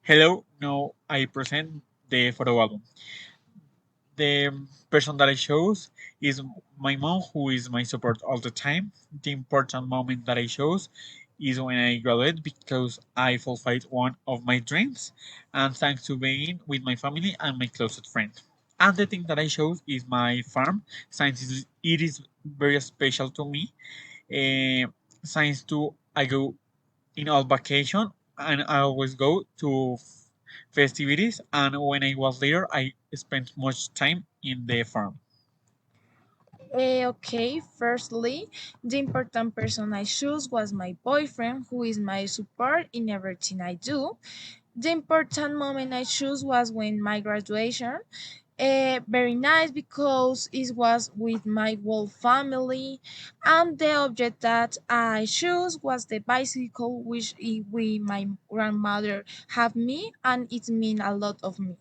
Hello, now I present the photo album. The person that I chose is my mom, who is my support all the time. The important moment that I chose is when I graduated because I fulfilled one of my dreams, and thanks to being with my family and my closest friend. And the thing that I chose is my farm, since it is very special to me. Since to I go in all vacation and I always go to festivities, and when I was there I spent much time in the farm. Okay, firstly, the important person I chose was my boyfriend, who is my support in everything I do. The important moment I chose was when my graduation. Very nice because it was with my whole family, and the object that I chose was the bicycle, which we my grandmother have me, and it mean a lot of me.